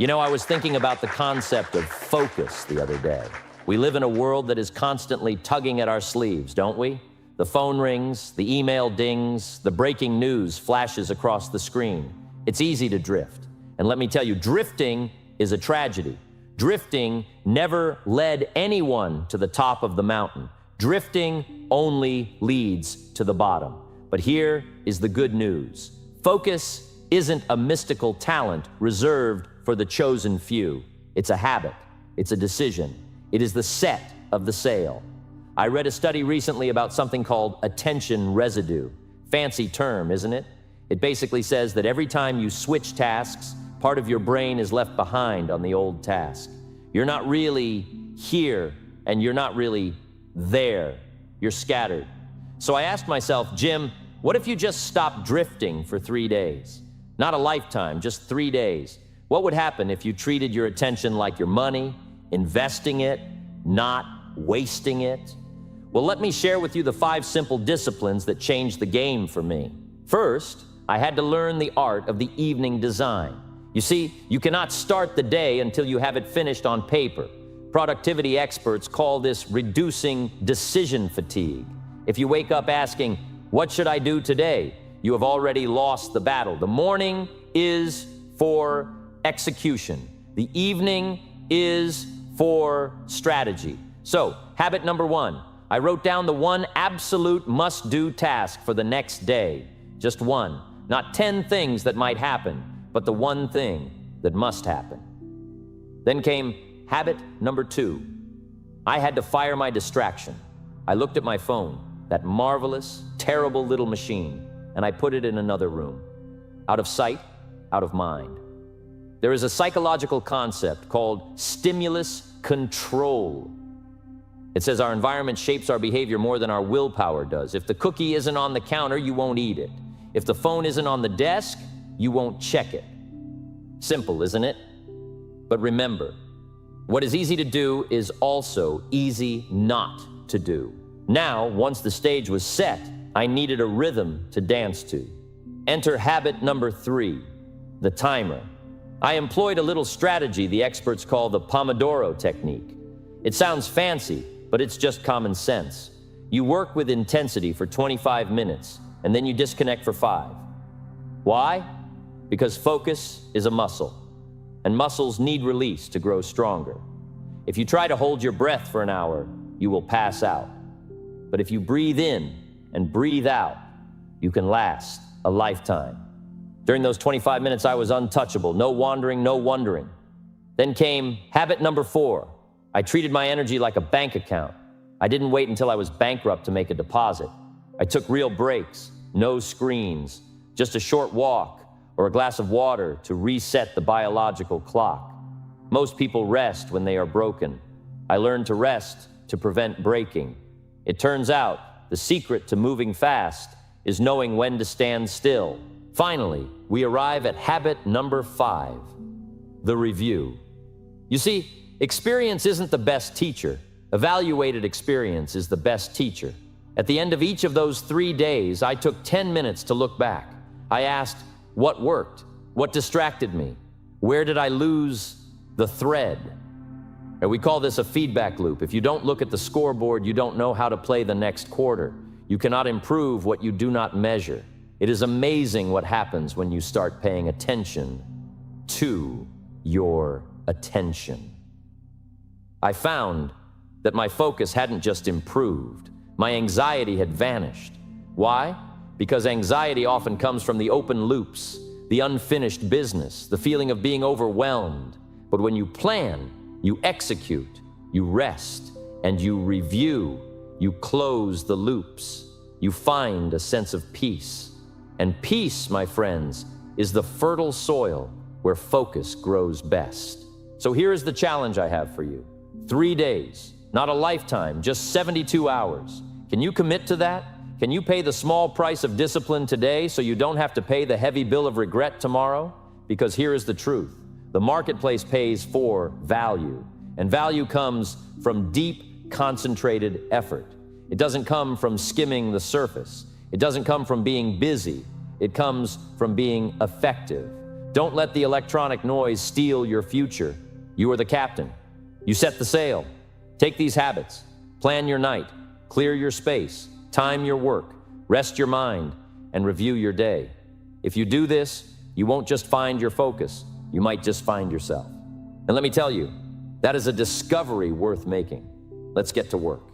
You know, I was thinking about the concept of focus the other day. We live in a world that is constantly tugging at our sleeves, don't we? The phone rings, the email dings, the breaking news flashes across the screen. It's easy to drift. And let me tell you, drifting is a tragedy. Drifting never led anyone to the top of the mountain. Drifting only leads to the bottom. But here is the good news. Focus isn't a mystical talent reserved for the chosen few. It's a habit. It's a decision. It is the set of the sail. I read a study recently about something called attention residue. Fancy term, isn't it? It basically says that every time you switch tasks, part of your brain is left behind on the old task. You're not really here, and you're not really there. You're scattered. So I asked myself, Jim, what if you just stopped drifting for 3 days? Not a lifetime, just 3 days. What would happen if you treated your attention like your money, investing it, not wasting it? Well, let me share with you the 5 simple disciplines that changed the game for me. First, I had to learn the art of the evening design. You see, you cannot start the day until you have it finished on paper. Productivity experts call this reducing decision fatigue. If you wake up asking, what should I do today? You have already lost the battle. The morning is for execution. The evening is for strategy. So, habit number 1, I wrote down the one absolute must-do task for the next day. Just one. Not 10 things that might happen, but the one thing that must happen. Then came habit number 2. I had to fire my distraction. I looked at my phone, that marvelous, terrible little machine, and I put it in another room. Out of sight, out of mind. There is a psychological concept called stimulus control. It says our environment shapes our behavior more than our willpower does. If the cookie isn't on the counter, you won't eat it. If the phone isn't on the desk, you won't check it. Simple, isn't it? But remember, what is easy to do is also easy not to do. Now, once the stage was set, I needed a rhythm to dance to. Enter habit number 3, the timer. I employed a little strategy the experts call the Pomodoro technique. It sounds fancy, but it's just common sense. You work with intensity for 25 minutes, and then you disconnect for 5. Why? Because focus is a muscle, and muscles need release to grow stronger. If you try to hold your breath for an hour, you will pass out. But if you breathe in and breathe out, you can last a lifetime. During those 25 minutes, I was untouchable. No wandering, no wondering. Then came habit number 4. I treated my energy like a bank account. I didn't wait until I was bankrupt to make a deposit. I took real breaks, no screens, just a short walk or a glass of water to reset the biological clock. Most people rest when they are broken. I learned to rest to prevent breaking. It turns out the secret to moving fast is knowing when to stand still. Finally, we arrive at habit number 5, the review. You see, experience isn't the best teacher. Evaluated experience is the best teacher. At the end of each of those 3 days, I took 10 minutes to look back. I asked, what worked? What distracted me? Where did I lose the thread? And we call this a feedback loop. If you don't look at the scoreboard, you don't know how to play the next quarter. You cannot improve what you do not measure. It is amazing what happens when you start paying attention to your attention. I found that my focus hadn't just improved. My anxiety had vanished. Why? Because anxiety often comes from the open loops, the unfinished business, the feeling of being overwhelmed. But when you plan, you execute, you rest, and you review, you close the loops. You find a sense of peace. And peace, my friends, is the fertile soil where focus grows best. So here is the challenge I have for you. 3 days, not a lifetime, just 72 hours. Can you commit to that? Can you pay the small price of discipline today so you don't have to pay the heavy bill of regret tomorrow? Because here is the truth. The marketplace pays for value, and value comes from deep, concentrated effort. It doesn't come from skimming the surface. It doesn't come from being busy. It comes from being effective. Don't let the electronic noise steal your future. You are the captain. You set the sail. Take these habits. Plan your night. Clear your space. Time your work. Rest your mind. And review your day. If you do this, you won't just find your focus. You might just find yourself. And let me tell you, that is a discovery worth making. Let's get to work.